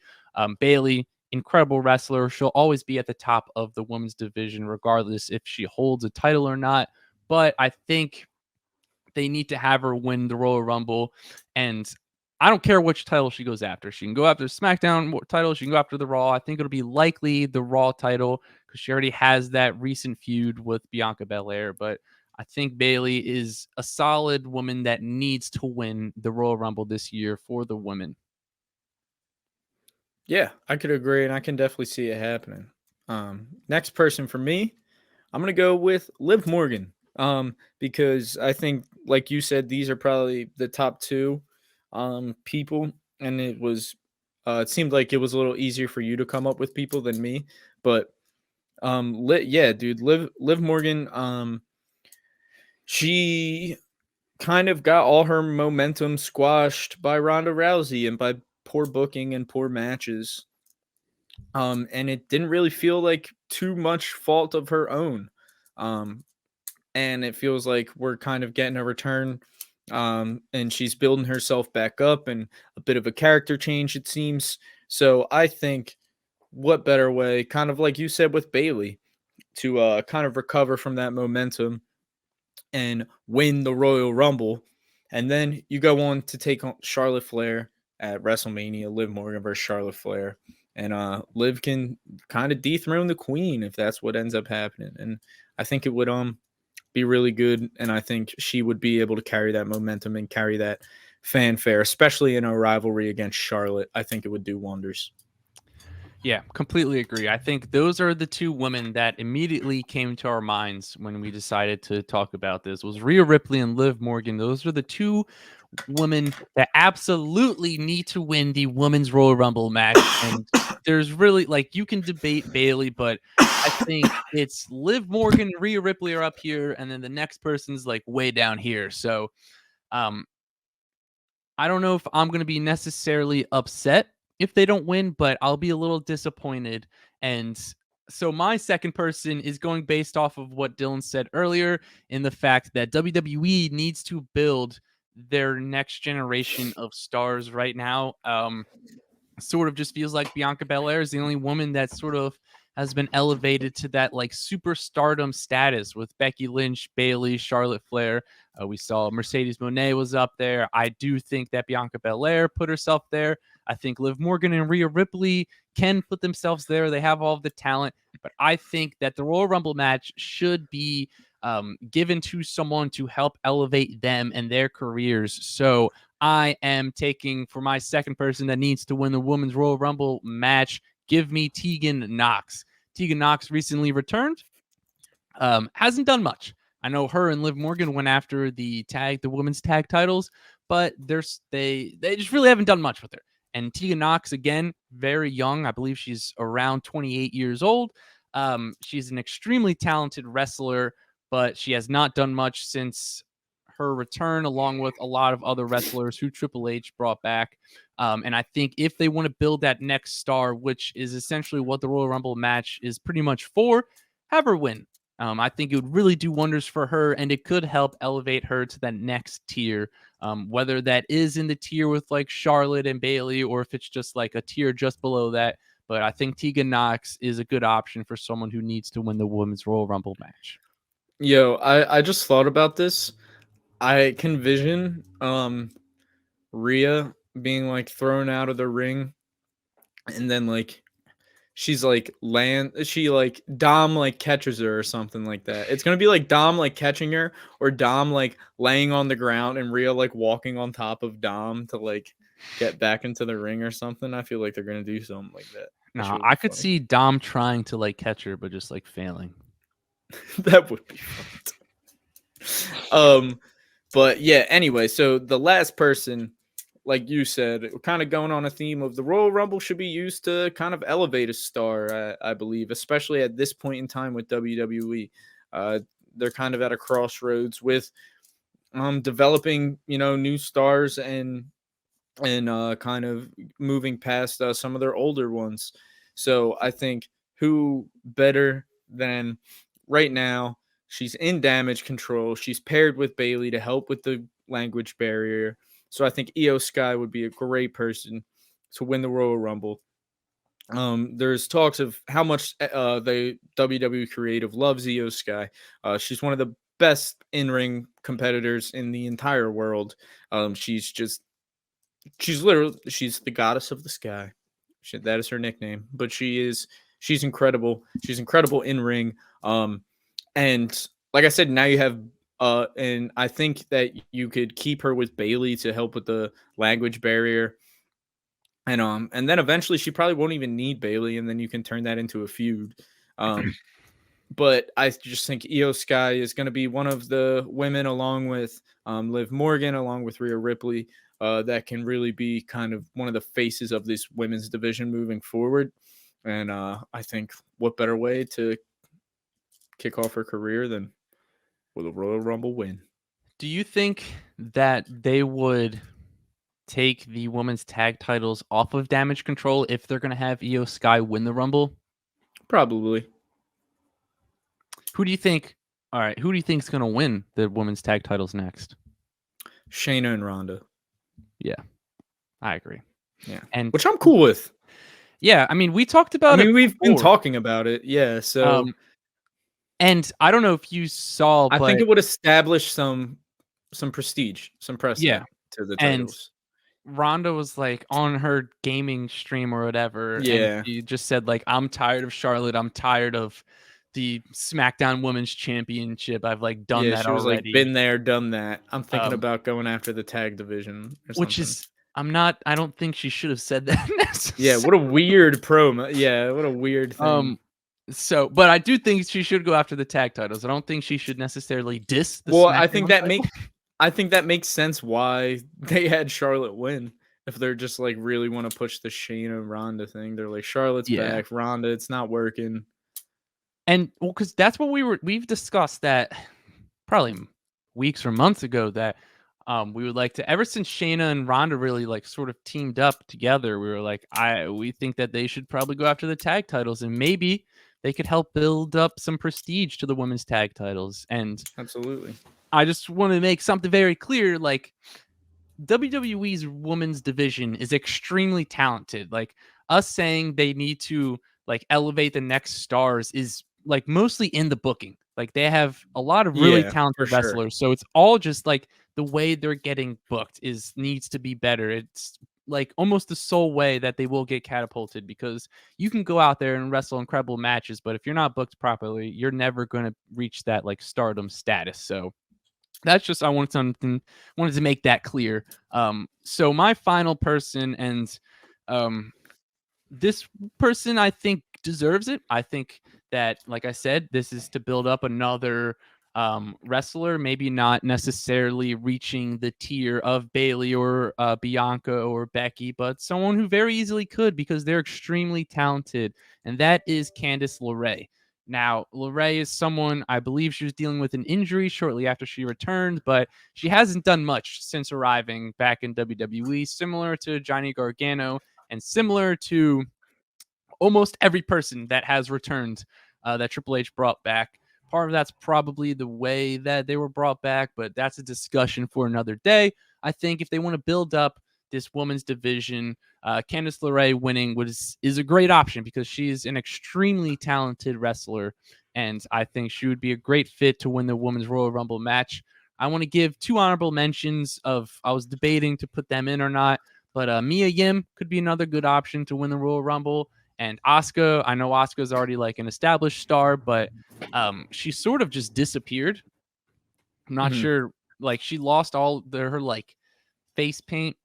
Bayley, incredible wrestler. She'll always be at the top of the women's division, regardless if she holds a title or not. But I think they need to have her win the Royal Rumble. And I don't care which title she goes after. She can go after the SmackDown title. She can go after the Raw. I think it'll be likely the Raw title because she already has that recent feud with Bianca Belair. But I think Bayley is a solid woman that needs to win the Royal Rumble this year for the women. Yeah, I could agree, and I can definitely see it happening. Next person for me, I'm gonna go with Liv Morgan. Because I think, like you said, these are probably the top 2 people, and it seemed like it was a little easier for you to come up with people than me. But yeah, dude, Liv Morgan, she kind of got all her momentum squashed by Ronda Rousey and by poor booking and poor matches. And it didn't really feel like too much fault of her own. And it feels like we're kind of getting a return. And she's building herself back up and a bit of a character change, it seems. So I think what better way, kind of like you said with Bayley, to kind of recover from that momentum and win the Royal Rumble. And then you go on to take on Charlotte Flair at WrestleMania, Liv Morgan versus Charlotte Flair. and Liv can kind of dethrone the queen if that's what ends up happening. And I think it would be really good, and I think she would be able to carry that momentum and carry that fanfare, especially in a rivalry against Charlotte. I think it would do wonders. Yeah, completely agree. I think those are the two women that immediately came to our minds when we decided to talk about this. Was Rhea Ripley and Liv Morgan. Those are the two women that absolutely need to win the Women's Royal Rumble match. And there's really, like, you can debate Bailey, but I think it's Liv Morgan and Rhea Ripley are up here, and then the next person's like way down here. So um I don't know if I'm going to be necessarily upset if they don't win, but I'll be a little disappointed. And so my second person is going based off of what Dillon said earlier, in the fact that WWE needs to build their next generation of stars right now. Sort of just feels like Bianca Belair is the only woman that sort of has been elevated to that like superstardom status with Becky Lynch, Bayley, Charlotte Flair. We saw Mercedes Moné was up there. I do think that Bianca Belair put herself there. I think Liv Morgan and Rhea Ripley can put themselves there. They have all of the talent, but I think that the Royal Rumble match should be given to someone to help elevate them and their careers. So I am taking for my second person that needs to win the Women's Royal Rumble match. Give me Tegan Nox. Tegan Nox recently returned. Hasn't done much. I know her and Liv Morgan went after the women's tag titles, but they just really haven't done much with her. And Tegan Nox, again, very young. I believe she's around 28 years old. She's an extremely talented wrestler, but she has not done much since her return, along with a lot of other wrestlers who Triple H brought back. And I think if they want to build that next star, which is essentially what the Royal Rumble match is pretty much for, have her win. I think it would really do wonders for her, and it could help elevate her to that next tier. Whether that is in the tier with like Charlotte and Bayley, or if it's just like a tier just below that. But I think Tegan Nox is a good option for someone who needs to win the Women's Royal Rumble match. Yo, I just thought about this. I can vision Rhea being like thrown out of the ring, and then like she's like Dom like catches her or something like that. It's gonna be like Dom like catching her, or Dom like laying on the ground and Rhea like walking on top of Dom to like get back into the ring or something. I feel like they're gonna do something like that. No, I could see Dom trying to like catch her, but just like failing. That would be fun. But yeah, anyway, so the last person, like you said, kind of going on a theme of the Royal Rumble should be used to kind of elevate a star, I believe, especially at this point in time with WWE. They're kind of at a crossroads with developing, new stars and kind of moving past some of their older ones. So I think who better than right now? She's in Damage Control. She's paired with Bayley to help with the language barrier. So I think Io Sky would be a great person to win the Royal Rumble. There's talks of how much the WWE creative loves Io Sky. She's one of the best in-ring competitors in the entire world. She's the goddess of the sky. That is her nickname, but she's incredible. She's incredible in ring. And like I said, now you have and I think that you could keep her with Bayley to help with the language barrier. And then eventually she probably won't even need Bayley, and then you can turn that into a feud. But I just think Io Sky is going to be one of the women, along with Liv Morgan, along with Rhea Ripley, that can really be kind of one of the faces of this women's division moving forward. And I think what better way to kick off her career than with a Royal Rumble win. Do you think that they would take the women's tag titles off of Damage Control if they're going to have Io Sky win the Rumble? Probably. Who do you think? All right, who do you think is going to win the women's tag titles next? Shayna and Ronda. Yeah, I agree. Yeah, and which I'm cool with. Yeah, I mean, we talked about it. We've been talking about it. Yeah, so. And I don't know if you saw, I think it would establish some prestige, some precedent to the titles. Ronda was like on her gaming stream or whatever, and Yeah. she just said like, "I'm tired of Charlotte. I'm tired of the SmackDown Women's Championship. I've like done Yeah, that she was like, already." "Been there, done that. I'm thinking Um, about going after the tag division or which something." is I don't think she should have said that Yeah, necessarily. what a weird promo. Yeah, what a weird thing. But I do think she should go after the tag titles. I don't think she should necessarily diss the Well, I think SmackDown that title. makes sense why they had Charlotte win. If they're just like really want to push the Shayna Ronda thing, they're like Charlotte's Yeah. back, Ronda, it's not working. And well, because that's what we've discussed that probably weeks or months ago that we would like to ever since Shayna and Ronda really like sort of teamed up together, we were like, we think that they should probably go after the tag titles and maybe they could help build up some prestige to the women's tag titles. And Absolutely. I just want to make something very clear, like WWE's women's division is extremely talented. Like us saying they need to like elevate the next stars is like mostly in the booking. Like they have a lot of really Yeah, for talented sure. wrestlers. So it's all just like the way they're getting booked is needs to be better. It's like almost the sole way that they will get catapulted because you can go out there and wrestle incredible matches, but if you're not booked properly, you're never going to reach that like stardom status. So that's just I wanted to make that clear. So my final person, and this person I think deserves it. I think that, like I said, this is to build up another wrestler, maybe not necessarily reaching the tier of Bailey or Bianca or Becky, but someone who very easily could because they're extremely talented, and that is Candice LeRae. Now, LeRae is someone, I believe she was dealing with an injury shortly after she returned, but she hasn't done much since arriving back in WWE, similar to Johnny Gargano and similar to almost every person that has returned that Triple H brought back. Part of that's probably the way that they were brought back, but that's a discussion for another day. I think if they want to build up this women's division, Candice LeRae winning is a great option because she's an extremely talented wrestler, and I think she would be a great fit to win the Women's Royal Rumble match. I want to give two honorable mentions of I was debating to put them in or not, but Mia Yim could be another good option to win the Royal Rumble. And Asuka, I know Asuka's already like an established star, but she sort of just disappeared. I'm not Mhm. sure. Like she lost all her like face paint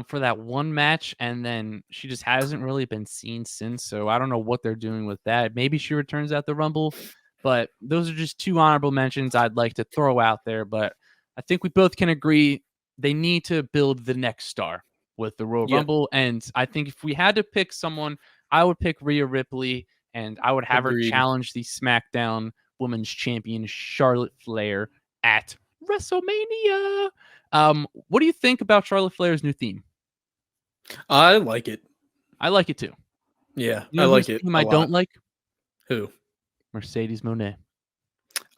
for that one match, and then she just hasn't really been seen since. So I don't know what they're doing with that. Maybe she returns at the Rumble, but those are just two honorable mentions I'd like to throw out there. But I think we both can agree they need to build the next star with the Royal Yeah, Rumble. And I think if we had to pick someone, I would pick Rhea Ripley, and I would have her agreed. challenge the SmackDown Women's Champion Charlotte Flair at WrestleMania. What do you think about Charlotte Flair's new theme? I like it. I like it too. Yeah, You I know whose like it theme a I don't lot. like? Who? Mercedes Moné.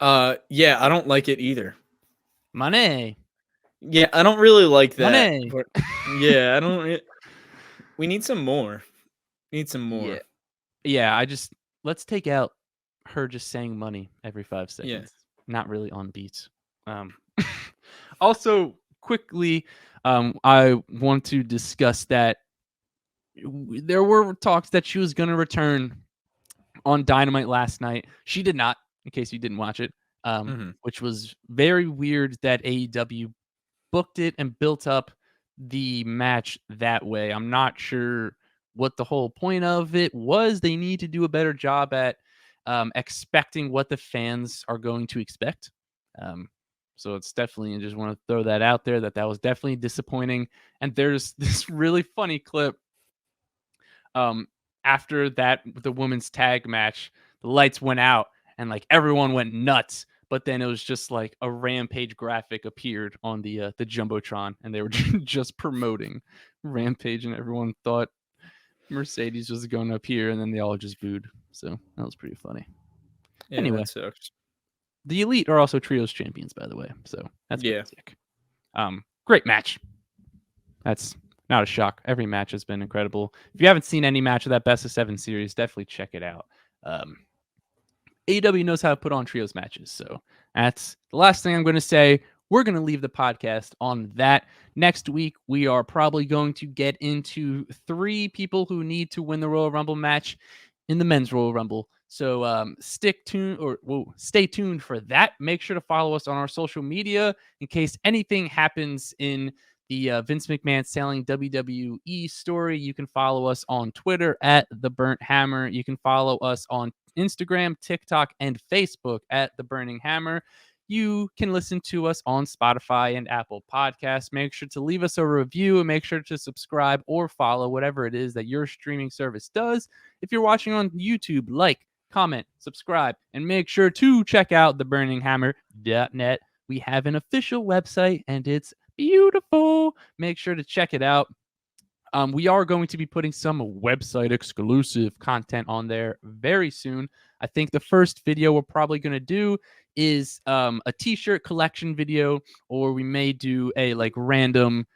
Yeah, I don't like it either. Moné. Yeah, I don't really like that. Moné. But yeah, I don't. We need some more. Need some more. Yeah. Yeah, let's take out her just saying money every 5 Yeah. seconds. Not really on beats. Also, quickly, I want to discuss that there were talks that she was going to return on Dynamite last night. She did not, in case you didn't watch it, which was very weird that AEW booked it and built up the match that way. I'm not sure what the whole point of it was. They need to do a better job at expecting what the fans are going to expect. So it's definitely, I just want to throw that out there that was definitely disappointing. And there's this really funny clip after that, the women's tag match, the lights went out and like everyone went nuts. But then it was just like a Rampage graphic appeared on the Jumbotron, and they were just promoting Rampage, and everyone thought Mercedes was going to appear, and then they all just booed. So that was pretty funny. Yeah, Anyway, that sucks. the Elite are also trios champions, by the way. So that's Yeah. sick. Great match. That's not a shock. Every match has been incredible. If you haven't seen any match of that Best of 7 series, definitely check it out. AEW knows how to put on trios matches. So that's the last thing I'm going to say. we're going to leave the podcast on that. Next week, we are probably going to get into 3 people who need to win the Royal Rumble match in the men's Royal Rumble. So stay tuned for that. Make sure to follow us on our social media in case anything happens in the Vince McMahon selling WWE story. You can follow us on Twitter at The Burnt Hammer. You can follow us on Instagram, TikTok, and Facebook at The Burning Hammer. You can listen to us on Spotify and Apple Podcasts. Make sure to leave us a review and make sure to subscribe or follow whatever it is that your streaming service does. If you're watching on YouTube, like, comment, subscribe, and make sure to check out theburninghammer.net. We have an official website and it's beautiful. Make sure to check it out. We are going to be putting some website exclusive content on there very soon. I think the first video we're probably going to do is a t-shirt collection video, or we may do a like random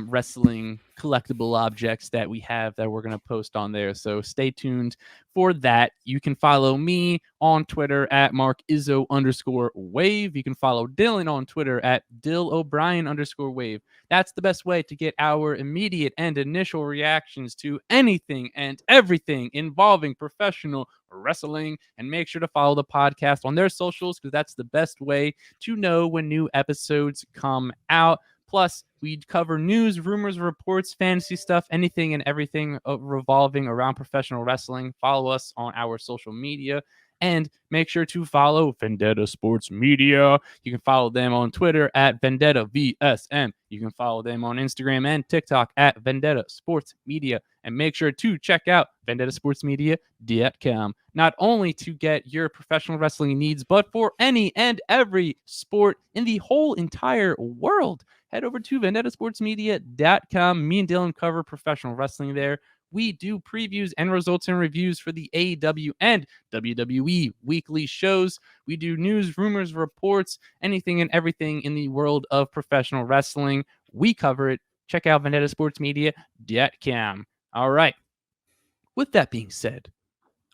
wrestling collectible objects that we have that we're going to post on there. So stay tuned for that. You can follow me on Twitter at @MarkIzzo_wave. You can follow Dillon on Twitter at DillO'Brien_wave. That's the best way to get our immediate and initial reactions to anything and everything involving professional wrestling. And make sure to follow the podcast on their socials, because that's the best way to know when new episodes come out. Plus, we cover news, rumors, reports, fantasy stuff, anything and everything revolving around professional wrestling. Follow us on our social media. And make sure to follow Vendetta Sports Media. You can follow them on Twitter at VendettaVSM. You can follow them on Instagram and TikTok at Vendetta Sports Media. And make sure to check out VendettaSportsMedia.com. Not only to get your professional wrestling needs, but for any and every sport in the whole entire world. Head over to VendettaSportsMedia.com. Me and Dillon cover professional wrestling there. We do previews and results and reviews for the AEW and WWE weekly shows. We do news, rumors, reports, anything and everything in the world of professional wrestling. We cover it. Check out VendettaSportsMedia.com. All right. With that being said,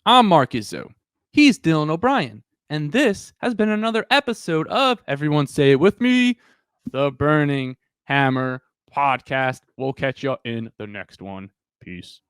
I'm Mark Izzo. He's Dillon O'Brien. And this has been another episode of, everyone say it with me, The Burning Hammer Podcast. We'll catch you in the next one. Peace.